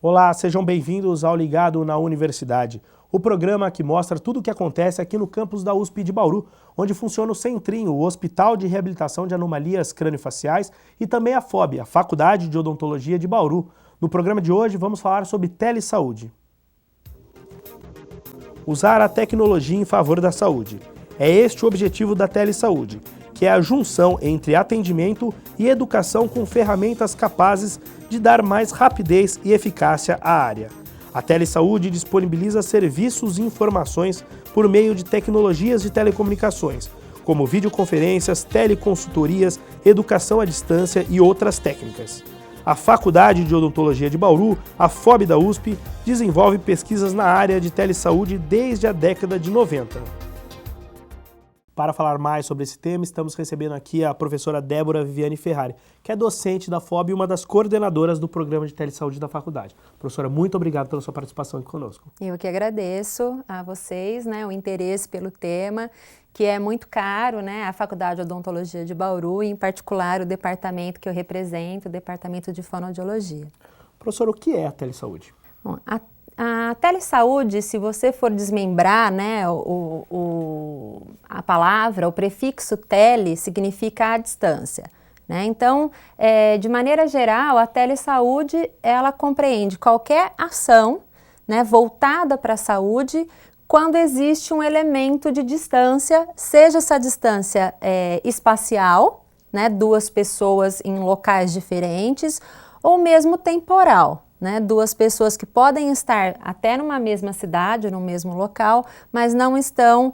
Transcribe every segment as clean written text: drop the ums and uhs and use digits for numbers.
Olá, sejam bem-vindos ao Ligado na Universidade, o programa que mostra tudo o que acontece aqui no campus da USP de Bauru, onde funciona o Centrinho, o Hospital de Reabilitação de Anomalias Craniofaciais, e também a FOB, a Faculdade de Odontologia de Bauru. No programa de hoje vamos falar sobre telesaúde. Usar a tecnologia em favor da saúde. É este o objetivo da telesaúde, que é a junção entre atendimento e educação com ferramentas capazes de dar mais rapidez e eficácia à área. A telesaúde disponibiliza serviços e informações por meio de tecnologias de telecomunicações, como videoconferências, teleconsultorias, educação à distância e outras técnicas. A Faculdade de Odontologia de Bauru, a FOB da USP, desenvolve pesquisas na área de telesaúde desde a década de 90. Para falar mais sobre esse tema, estamos recebendo aqui a professora Débora Viviane Ferrari, que é docente da FOB e uma das coordenadoras do programa de telesaúde da faculdade. Professora, muito obrigado pela sua participação aqui conosco. Eu que agradeço a vocês, o interesse pelo tema, que é muito caro, à Faculdade de Odontologia de Bauru, e em particular o departamento que eu represento, o departamento de fonoaudiologia. Professora, o que é a telesaúde? Bom, a telesaúde, se você for desmembrar, a palavra, o prefixo tele significa a distância. Então, de maneira geral, a telesaúde, ela compreende qualquer ação voltada para a saúde quando existe um elemento de distância, seja essa distância espacial, duas pessoas em locais diferentes, ou mesmo temporal. Duas pessoas que podem estar até numa mesma cidade, no mesmo local, mas não estão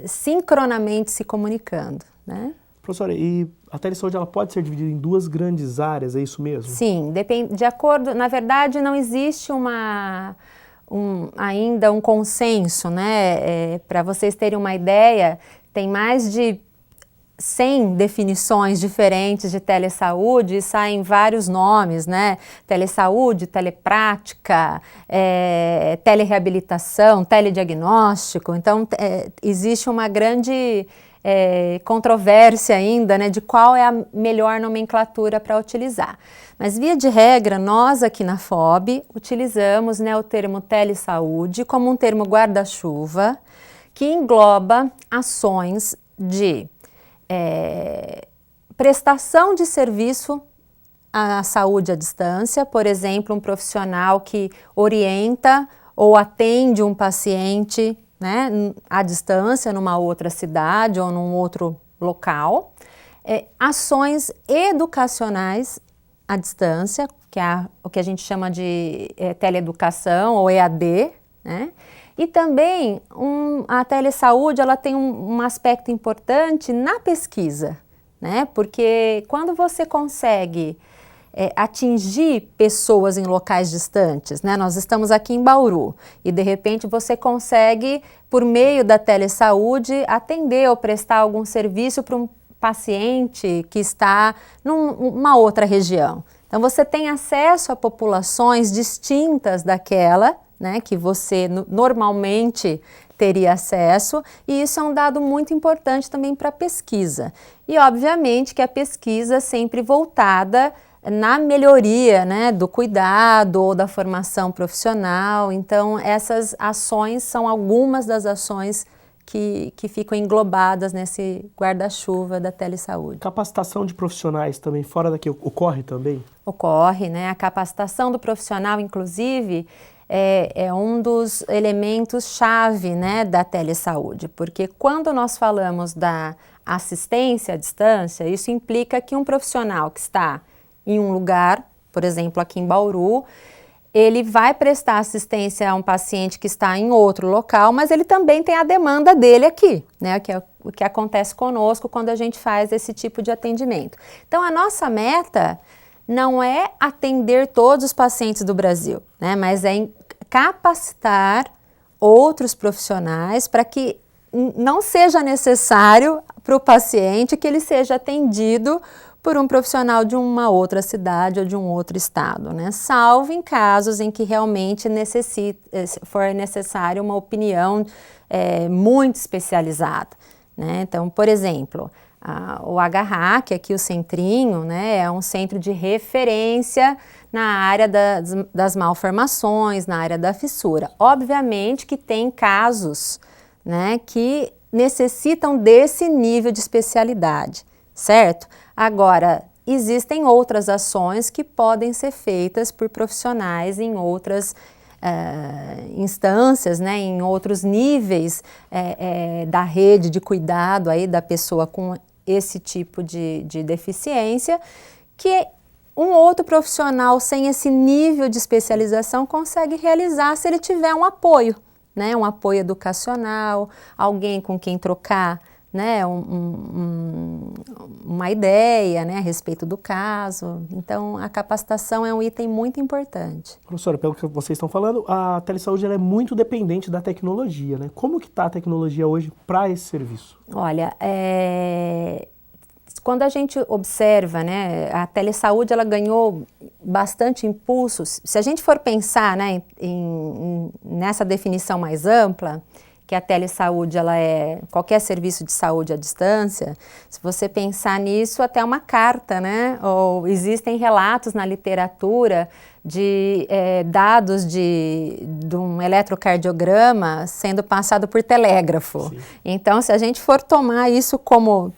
sincronamente se comunicando. Professora, e a telesaúde ela pode ser dividida em duas grandes áreas, é isso mesmo? Sim, de acordo, na verdade não existe ainda um consenso, para vocês terem uma ideia, tem mais de 100 definições diferentes de telesaúde e saem vários nomes, telesaúde, teleprática, telereabilitação, telediagnóstico. Então, existe uma grande controvérsia ainda, de qual é a melhor nomenclatura para utilizar. Mas, via de regra, nós aqui na FOB utilizamos o termo telesaúde como um termo guarda-chuva que engloba ações de prestação de serviço à saúde à distância, por exemplo, um profissional que orienta ou atende um paciente à distância numa outra cidade ou num outro local, ações educacionais à distância, que é o que a gente chama de teleeducação ou EAD, E também a telesaúde ela tem um aspecto importante na pesquisa, porque quando você consegue atingir pessoas em locais distantes, nós estamos aqui em Bauru e de repente você consegue, por meio da telesaúde, atender ou prestar algum serviço para um paciente que está numa outra região. Então você tem acesso a populações distintas daquela que você normalmente teria acesso, e isso é um dado muito importante também para a pesquisa. E, obviamente, que a pesquisa sempre voltada na melhoria do cuidado ou da formação profissional. Então, essas ações são algumas das ações que ficam englobadas nesse guarda-chuva da telesaúde. Capacitação de profissionais também fora daqui ocorre também? Ocorre, a capacitação do profissional, inclusive, é um dos elementos-chave da telesaúde, porque quando nós falamos da assistência à distância, isso implica que um profissional que está em um lugar, por exemplo, aqui em Bauru, ele vai prestar assistência a um paciente que está em outro local, mas ele também tem a demanda dele aqui, que é o que acontece conosco quando a gente faz esse tipo de atendimento. Então, a nossa meta não é atender todos os pacientes do Brasil, mas é capacitar outros profissionais para que não seja necessário para o paciente que ele seja atendido por um profissional de uma outra cidade ou de um outro estado, salvo em casos em que realmente for necessário uma opinião muito especializada. Então, por exemplo, o HRAC, aqui o centrinho, né, é um centro de referência na área das malformações, na área da fissura. Obviamente que tem casos, né, que necessitam desse nível de especialidade, certo? Agora, existem outras ações que podem ser feitas por profissionais em outras instâncias, né, em outros níveis da rede de cuidado aí da pessoa com esse tipo de deficiência, que um outro profissional sem esse nível de especialização consegue realizar se ele tiver um apoio, né, um apoio educacional, alguém com quem trocar, né, uma ideia, né, a respeito do caso. Então, a capacitação é um item muito importante. Professora, pelo que vocês estão falando, a telesaúde ela é muito dependente da tecnologia, né? Como que está a tecnologia hoje para esse serviço? Olha, quando a gente observa, né, a telesaúde ela ganhou bastante impulso. Se a gente for pensar, né, nessa definição mais ampla, que a telesaúde ela é qualquer serviço de saúde à distância, se você pensar nisso, até uma carta, né? Ou existem relatos na literatura de dados de um eletrocardiograma sendo passado por telégrafo. Sim. Então, se a gente for tomar isso como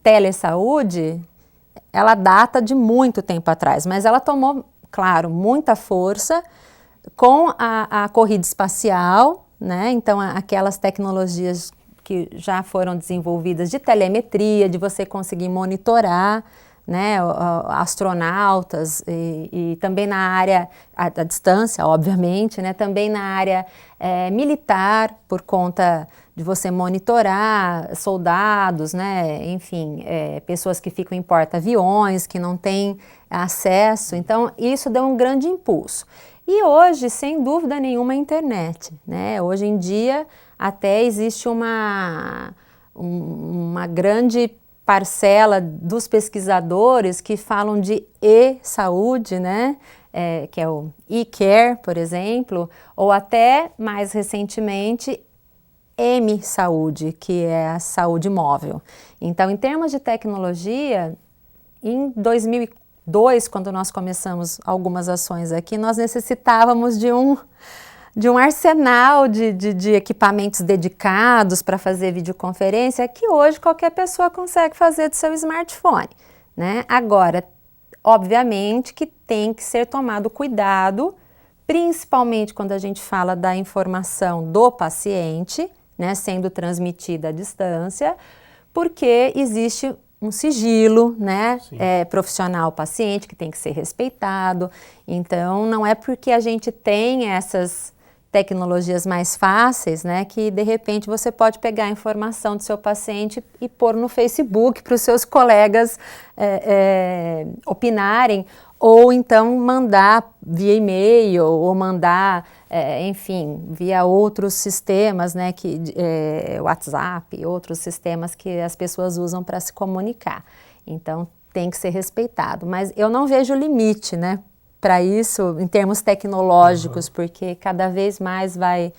telesaúde, ela data de muito tempo atrás, mas ela tomou, claro, muita força com a corrida espacial, né? Então, aquelas tecnologias que já foram desenvolvidas de telemetria, de você conseguir monitorar, né, astronautas e também na área, à distância, obviamente, né, também na área militar, por conta de você monitorar soldados, né, enfim, pessoas que ficam em porta-aviões, que não têm acesso. Então, isso deu um grande impulso. E hoje, sem dúvida nenhuma, a internet, né? Hoje em dia, até existe uma grande parcela dos pesquisadores que falam de e-saúde, né? Que é o e-care, por exemplo, ou até, mais recentemente, M-saúde, que é a saúde móvel. Então, em termos de tecnologia, em 2004, quando nós começamos algumas ações aqui, nós necessitávamos de um arsenal de equipamentos dedicados para fazer videoconferência, que hoje qualquer pessoa consegue fazer do seu smartphone, né? Agora, obviamente que tem que ser tomado cuidado, principalmente quando a gente fala da informação do paciente, né, sendo transmitida à distância, porque existe um sigilo, né, profissional paciente que tem que ser respeitado. Então, não é porque a gente tem essas tecnologias mais fáceis, né, que de repente você pode pegar a informação do seu paciente e pôr no Facebook para os seus colegas opinarem, ou então mandar via e-mail, ou mandar, enfim, via outros sistemas, né, WhatsApp, outros sistemas que as pessoas usam para se comunicar. Então, tem que ser respeitado. Mas eu não vejo limite, né, para isso, em termos tecnológicos, porque cada vez mais vai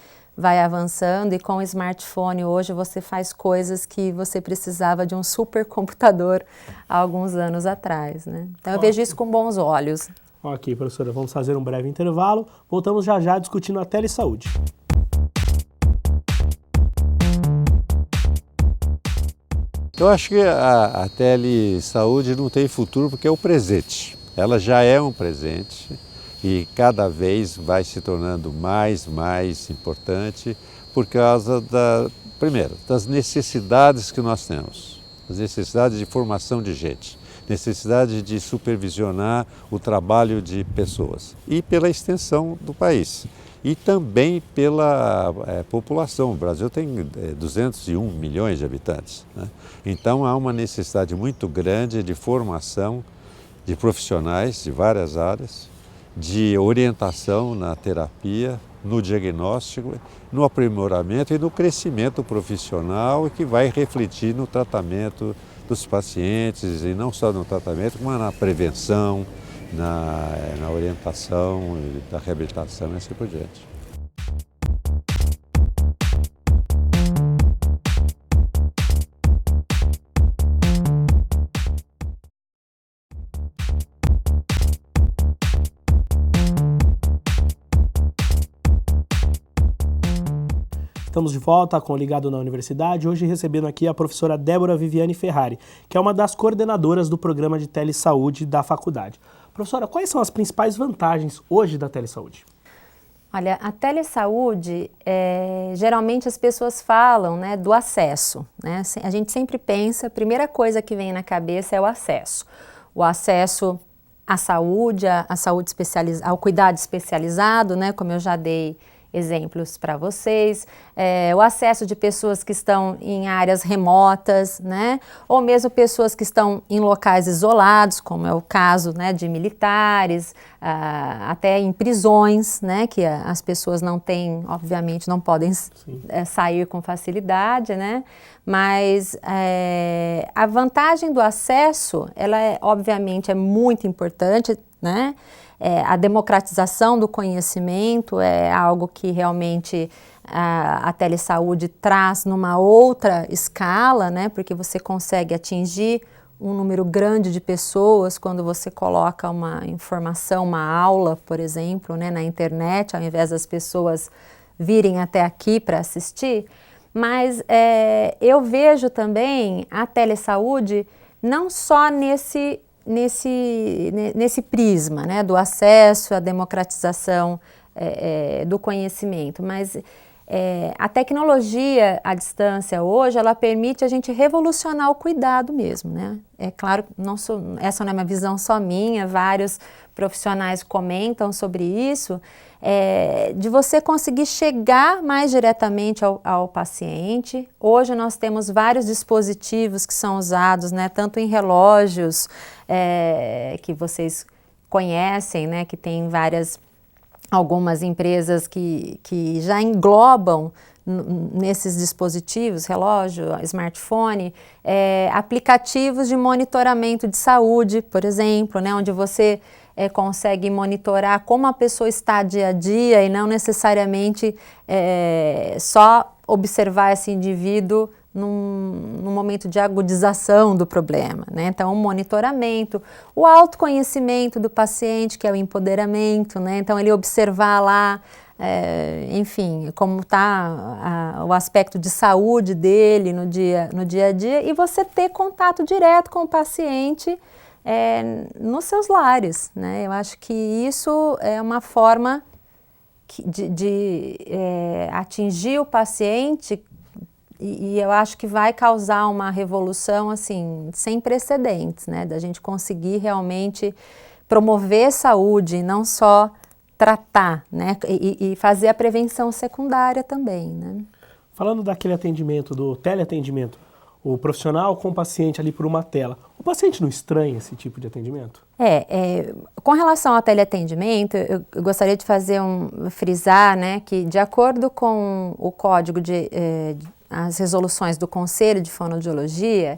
avançando, e com o smartphone hoje você faz coisas que você precisava de um supercomputador há alguns anos atrás, né? Então eu vejo isso com bons olhos. Ok, professora, vamos fazer um breve intervalo. Voltamos já já discutindo a telesaúde. Eu acho que a telesaúde não tem futuro porque é o presente. Ela já é um presente e cada vez vai se tornando mais importante por causa, primeiro, das necessidades que nós temos, as necessidades de formação de gente, necessidade de supervisionar o trabalho de pessoas e pela extensão do país e também pela população. O Brasil tem 201 milhões de habitantes, né? Então há uma necessidade muito grande de formação de profissionais de várias áreas, de orientação na terapia, no diagnóstico, no aprimoramento e no crescimento profissional, que vai refletir no tratamento dos pacientes, e não só no tratamento, mas na prevenção, na orientação, da reabilitação e assim por diante. Estamos de volta com o Ligado na Universidade, hoje recebendo aqui a professora Débora Viviane Ferrari, que é uma das coordenadoras do programa de telesaúde da faculdade. Professora, quais são as principais vantagens hoje da telesaúde? Olha, a telesaúde, geralmente as pessoas falam, né, do acesso, né? A gente sempre pensa, a primeira coisa que vem na cabeça é o acesso. O acesso à saúde, ao cuidado especializado, né, como eu já dei exemplos para vocês, o acesso de pessoas que estão em áreas remotas, né, ou mesmo pessoas que estão em locais isolados, como é o caso, né, de militares, até em prisões, né, que as pessoas não têm, obviamente, não podem sair com facilidade, né, mas a vantagem do acesso, ela obviamente é muito importante, né. A democratização do conhecimento é algo que realmente a telesaúde traz numa outra escala, né, porque você consegue atingir um número grande de pessoas quando você coloca uma informação, uma aula, por exemplo, né, na internet, ao invés das pessoas virem até aqui para assistir. Mas eu vejo também a telesaúde não só nesse prisma, né, do acesso, à democratização do conhecimento, mas a tecnologia à distância hoje, ela permite a gente revolucionar o cuidado mesmo, né? É claro, essa não é uma visão só minha, vários profissionais comentam sobre isso, de você conseguir chegar mais diretamente ao paciente. Hoje nós temos vários dispositivos que são usados, né, tanto em relógios que vocês conhecem, né, que tem algumas empresas que já englobam nesses dispositivos, relógio, smartphone, aplicativos de monitoramento de saúde, por exemplo, né, onde você consegue monitorar como a pessoa está dia a dia e não necessariamente só observar esse indivíduo num momento de agudização do problema, né? Então, o monitoramento, o autoconhecimento do paciente, que é o empoderamento, né? Então, ele observar lá, enfim, como está o aspecto de saúde dele no dia a dia, e você ter contato direto com o paciente nos seus lares, né? Eu acho que isso é uma forma de atingir o paciente. E eu acho que vai causar uma revolução assim sem precedentes, né? Da gente conseguir realmente promover saúde, não só tratar, né? E fazer a prevenção secundária também, né? Falando daquele atendimento, do teleatendimento, o profissional com o paciente ali por uma tela, o paciente não estranha esse tipo de atendimento? Com relação ao teleatendimento, eu gostaria de frisar, né, que de acordo com o código as resoluções do Conselho de Fonoaudiologia,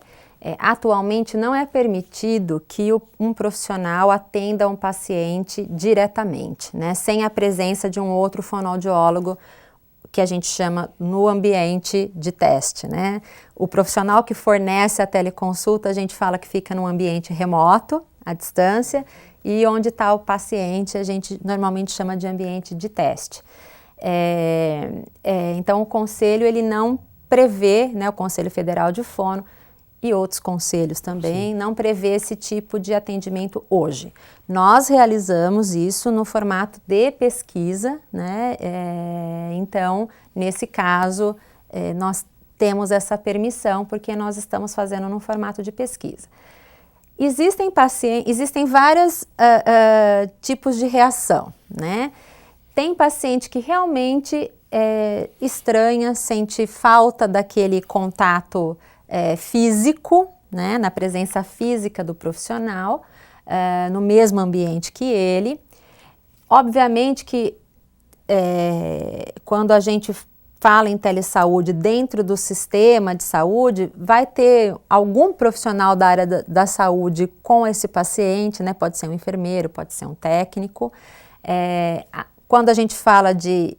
atualmente não é permitido que um profissional atenda um paciente diretamente, né, sem a presença de um outro fonoaudiólogo, que a gente chama no ambiente de teste, né. O profissional que fornece a teleconsulta, a gente fala que fica num ambiente remoto, à distância, e onde está o paciente, a gente normalmente chama de ambiente de teste. Então, o Conselho, ele não prevê, né, o Conselho Federal de Fono e outros conselhos também, não prevê esse tipo de atendimento hoje. Nós realizamos isso no formato de pesquisa, né, então, nesse caso, nós temos essa permissão, porque nós estamos fazendo no formato de pesquisa. Existem vários tipos de reação, né? Tem paciente que realmente estranha, sente falta daquele contato físico, né? Na presença física do profissional, no mesmo ambiente que ele. Obviamente que quando a gente fala em telesaúde dentro do sistema de saúde, vai ter algum profissional da área da saúde com esse paciente, né? Pode ser um enfermeiro, pode ser um técnico. Quando a gente fala de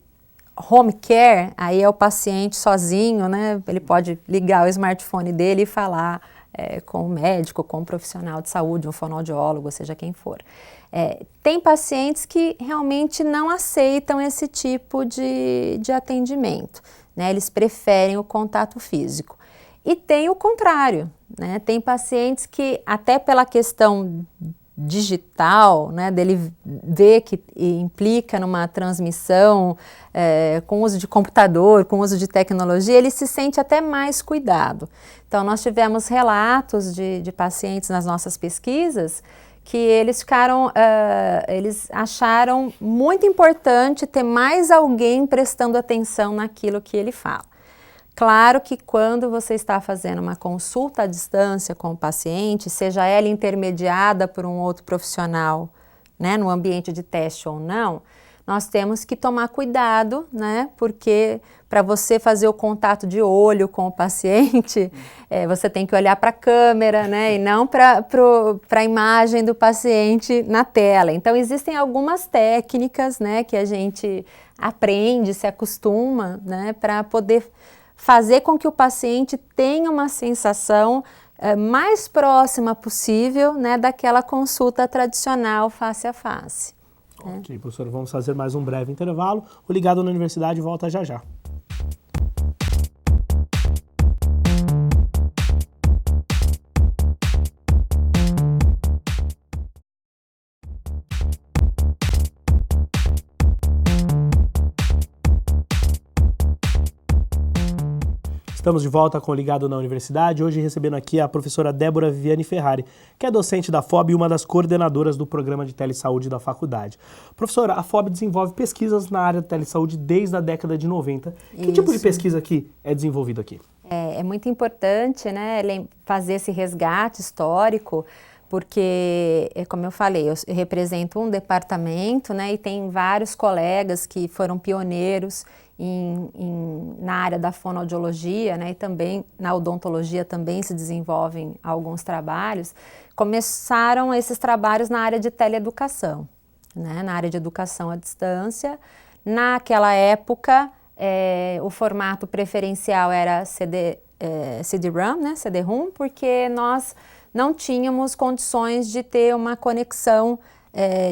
home care, aí é o paciente sozinho, né? Ele pode ligar o smartphone dele e falar com o médico, com o profissional de saúde, um fonoaudiólogo, seja quem for. Tem pacientes que realmente não aceitam esse tipo de atendimento, né? Eles preferem o contato físico. E tem o contrário, né? Tem pacientes que, até pela questão digital, né, dele ver que implica numa transmissão com uso de computador, com uso de tecnologia, ele se sente até mais cuidado. Então, nós tivemos relatos de pacientes nas nossas pesquisas que eles eles acharam muito importante ter mais alguém prestando atenção naquilo que ele fala. Claro que quando você está fazendo uma consulta à distância com o paciente, seja ela intermediada por um outro profissional, né, no ambiente de teste ou não, nós temos que tomar cuidado, né, porque para você fazer o contato de olho com o paciente, você tem que olhar para a câmera, né, e não para a imagem do paciente na tela. Então, existem algumas técnicas, né, que a gente aprende, se acostuma, né, para poder fazer com que o paciente tenha uma sensação mais próxima possível, né, daquela consulta tradicional face a face. Ok, professora, vamos fazer mais um breve intervalo. O Ligado na Universidade volta já já. Estamos de volta com o Ligado na Universidade, hoje recebendo aqui a professora Débora Viviane Ferrari, que é docente da FOB e uma das coordenadoras do programa de telesaúde da faculdade. Professora, a FOB desenvolve pesquisas na área de telesaúde desde a década de 90. Que tipo de pesquisa que é desenvolvido aqui? É muito importante, né, fazer esse resgate histórico, porque, como eu falei, eu represento um departamento, né, e tem vários colegas que foram pioneiros na área da fonoaudiologia, né, e também na odontologia também se desenvolvem alguns trabalhos. Começaram esses trabalhos na área de teleeducação, né, na área de educação à distância. Naquela época, o formato preferencial era CD-ROM, né, CD-ROM, porque nós não tínhamos condições de ter uma conexão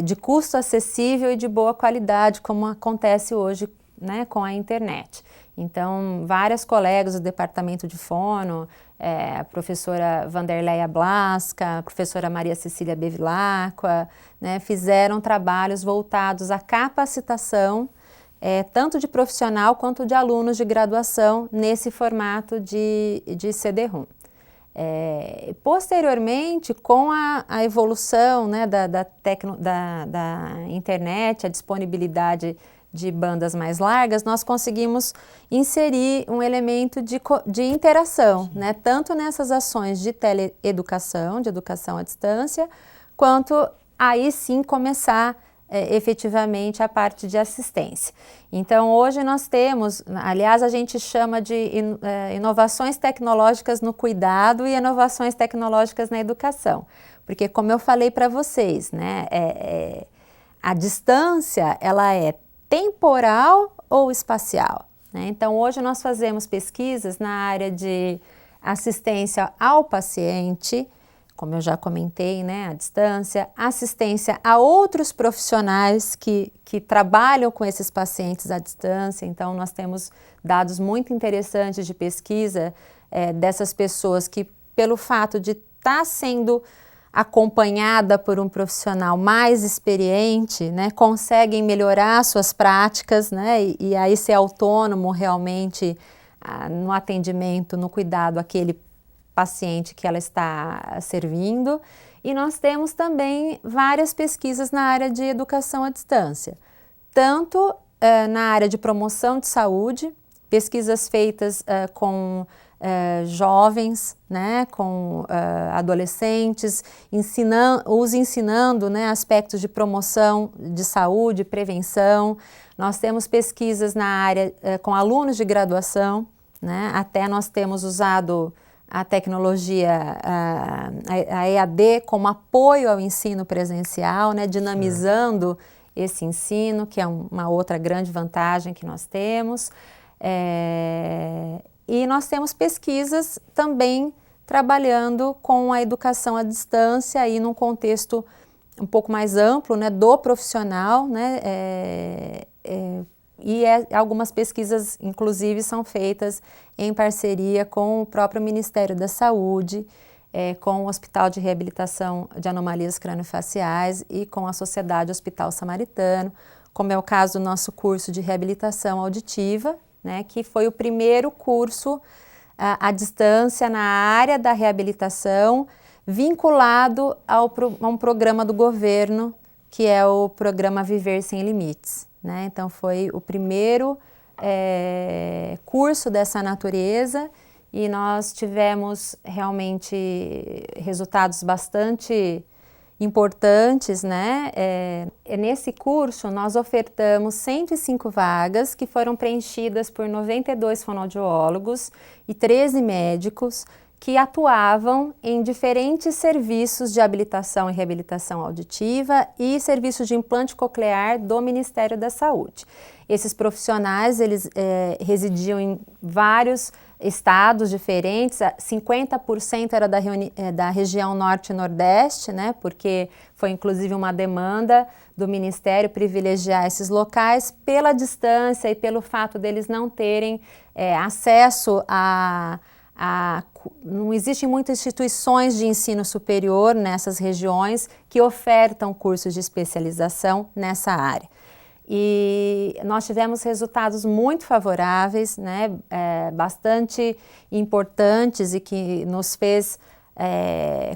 de custo acessível e de boa qualidade, como acontece hoje, né, com a internet. Então, várias colegas do departamento de fono, a professora Vanderleia Blasca, a professora Maria Cecília Bevilacqua, né, fizeram trabalhos voltados à capacitação, tanto de profissional quanto de alunos de graduação, nesse formato de CD-ROM. Posteriormente, com a evolução, né, da internet, a disponibilidade de bandas mais largas, nós conseguimos inserir um elemento de interação, né, tanto nessas ações de teleeducação, de educação à distância, quanto aí sim começar efetivamente a parte de assistência. Então, hoje nós temos, aliás, a gente chama de inovações tecnológicas no cuidado e inovações tecnológicas na educação, porque como eu falei para vocês, né, a distância, ela é temporal ou espacial, né? Então, hoje nós fazemos pesquisas na área de assistência ao paciente, como eu já comentei, né, à distância, assistência a outros profissionais que trabalham com esses pacientes à distância. Então, nós temos dados muito interessantes de pesquisa dessas pessoas que, pelo fato de estar sendo acompanhada por um profissional mais experiente, né, conseguem melhorar suas práticas, né, e aí ser autônomo realmente no atendimento, no cuidado àquele paciente que ela está servindo. E nós temos também várias pesquisas na área de educação à distância, tanto na área de promoção de saúde, pesquisas feitas com jovens, né, com adolescentes, os ensinando, né, aspectos de promoção de saúde, prevenção. Nós temos pesquisas na área com alunos de graduação, né, até nós temos usado a tecnologia, a EAD, como apoio ao ensino presencial, né, dinamizando esse ensino, que é uma outra grande vantagem que nós temos. E nós temos pesquisas também trabalhando com a educação à distância, aí num contexto um pouco mais amplo, né, do profissional, né, algumas pesquisas, inclusive, são feitas em parceria com o próprio Ministério da Saúde, com o Hospital de Reabilitação de Anomalias Craniofaciais e com a Sociedade Hospital Samaritano, como é o caso do nosso curso de reabilitação auditiva, né, que foi o primeiro curso à distância na área da reabilitação, vinculado a um programa do governo, que é o programa Viver Sem Limites, né? Então foi o primeiro curso dessa natureza e nós tivemos realmente resultados bastante importantes, né? Nesse curso nós ofertamos 105 vagas que foram preenchidas por 92 fonoaudiólogos e 13 médicos que atuavam em diferentes serviços de habilitação e reabilitação auditiva e serviços de implante coclear do Ministério da Saúde. Esses profissionais, eles residiam em vários estados diferentes, 50% era da região norte e nordeste, né, porque foi inclusive uma demanda do Ministério privilegiar esses locais pela distância e pelo fato deles não terem acesso não existem muitas instituições de ensino superior nessas regiões que ofertam cursos de especialização nessa área. E nós tivemos resultados muito favoráveis, né, bastante importantes e que nos fez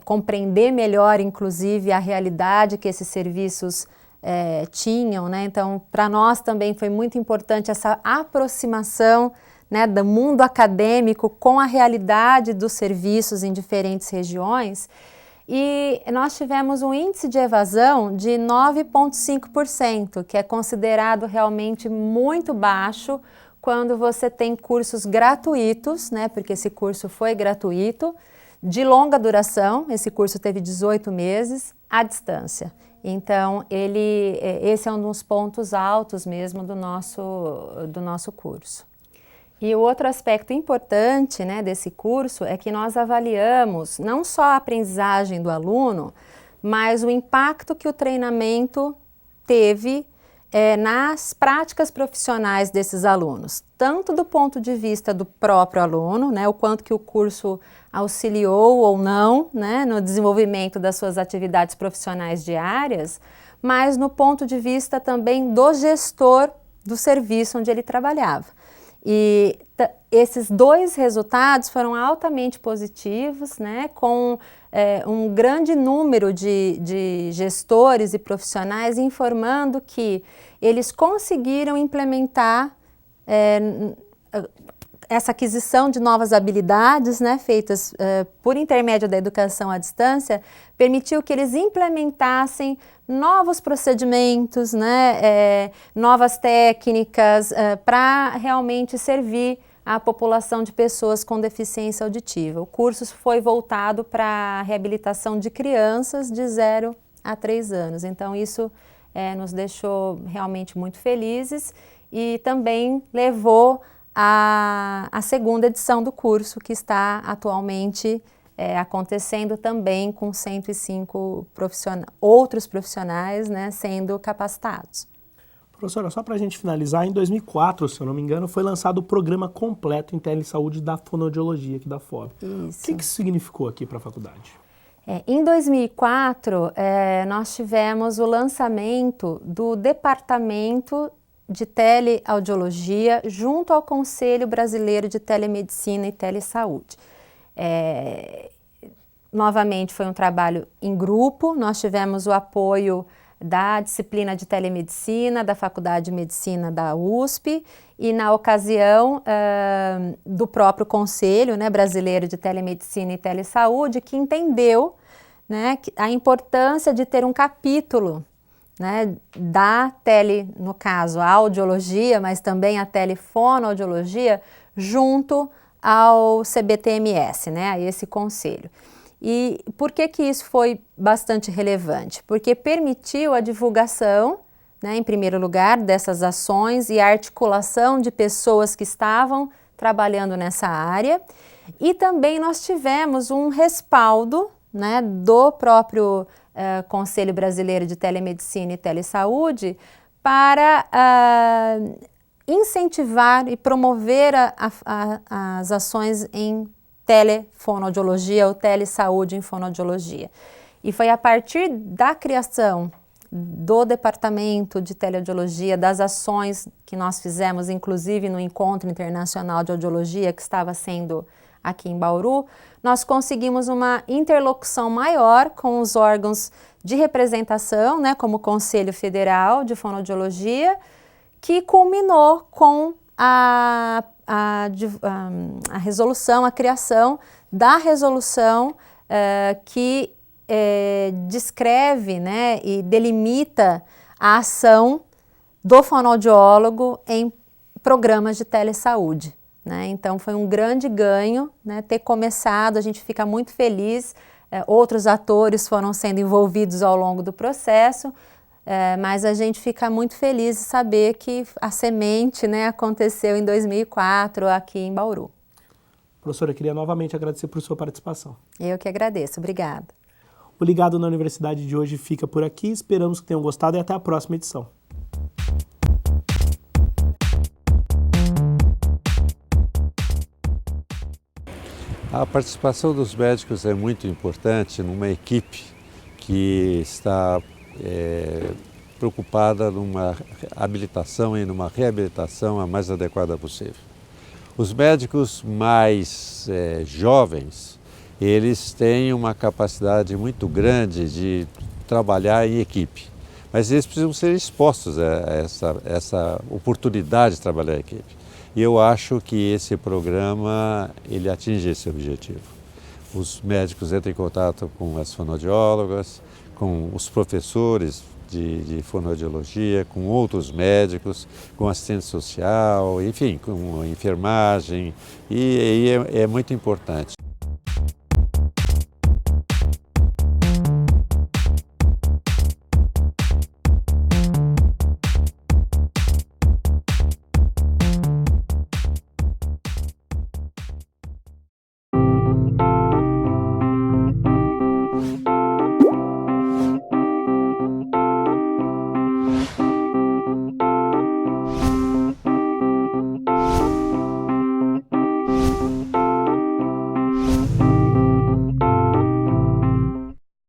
compreender melhor, inclusive, a realidade que esses serviços tinham, né? Então, para nós também foi muito importante essa aproximação, né, do mundo acadêmico com a realidade dos serviços em diferentes regiões. E nós tivemos um índice de evasão de 9,5%, que é considerado realmente muito baixo quando você tem cursos gratuitos, né, porque esse curso foi gratuito, de longa duração, esse curso teve 18 meses, à distância. Então, esse é um dos pontos altos mesmo do nosso curso. E o outro aspecto importante, né, desse curso é que nós avaliamos não só a aprendizagem do aluno, mas o impacto que o treinamento teve nas práticas profissionais desses alunos, tanto do ponto de vista do próprio aluno, né, o quanto que o curso auxiliou ou não, né, no desenvolvimento das suas atividades profissionais diárias, mas no ponto de vista também do gestor do serviço onde ele trabalhava. E esses dois resultados foram altamente positivos, né, com um grande número de gestores e profissionais informando que eles conseguiram implementar essa aquisição de novas habilidades, né, feitas por intermédio da educação à distância, permitiu que eles implementassem novos procedimentos, né, novas técnicas para realmente servir a população de pessoas com deficiência auditiva. O curso foi voltado para a reabilitação de crianças de 0 a 3 anos. Então isso nos deixou realmente muito felizes e também levou a segunda edição do curso, que está atualmente acontecendo também com 105 outros profissionais, né, sendo capacitados. Professora, só para a gente finalizar, em 2004, se eu não me engano, foi lançado o programa completo em telesaúde da fonoaudiologia aqui da FOB. Isso. O que isso significou aqui para a faculdade? Em 2004, nós tivemos o lançamento do Departamento de Teleaudiologia junto ao Conselho Brasileiro de Telemedicina e Telesaúde. Novamente foi um trabalho em grupo, nós tivemos o apoio da disciplina de telemedicina, da Faculdade de Medicina da USP e na ocasião do próprio Conselho, né, Brasileiro de Telemedicina e Telesaúde, que entendeu, né, a importância de ter um capítulo, né, da no caso, a audiologia, mas também a telefonoaudiologia, junto ao CBTMS, né, a esse conselho. E por que isso foi bastante relevante? Porque permitiu a divulgação, né, em primeiro lugar, dessas ações e a articulação de pessoas que estavam trabalhando nessa área. E também nós tivemos um respaldo, né, do próprio Conselho Brasileiro de Telemedicina e Telesaúde para incentivar e promover as ações em telefonoaudiologia ou telesaúde em fonoaudiologia. E foi a partir da criação do Departamento de Teleaudiologia, das ações que nós fizemos, inclusive no Encontro Internacional de Audiologia, que estava sendo aqui em Bauru, nós conseguimos uma interlocução maior com os órgãos de representação, né, como o Conselho Federal de Fonoaudiologia, que culminou com a resolução, a criação da resolução que descreve, né, e delimita a ação do fonoaudiólogo em programas de telesaúde, né? Então foi um grande ganho, né, ter começado, a gente fica muito feliz, outros atores foram sendo envolvidos ao longo do processo, mas a gente fica muito feliz de saber que a semente, né, aconteceu em 2004 aqui em Bauru. Professora, eu queria novamente agradecer por sua participação. Eu que agradeço, obrigada. O Ligado na Universidade de hoje fica por aqui, esperamos que tenham gostado e até a próxima edição. A participação dos médicos é muito importante numa equipe que está preocupada numa habilitação e numa reabilitação a mais adequada possível. Os médicos mais jovens, eles têm uma capacidade muito grande de trabalhar em equipe, mas eles precisam ser expostos a essa oportunidade de trabalhar em equipe. E eu acho que esse programa, ele atinge esse objetivo. Os médicos entram em contato com as fonoaudiólogas, com os professores de fonoaudiologia, com outros médicos, com assistente social, enfim, com enfermagem, e é muito importante.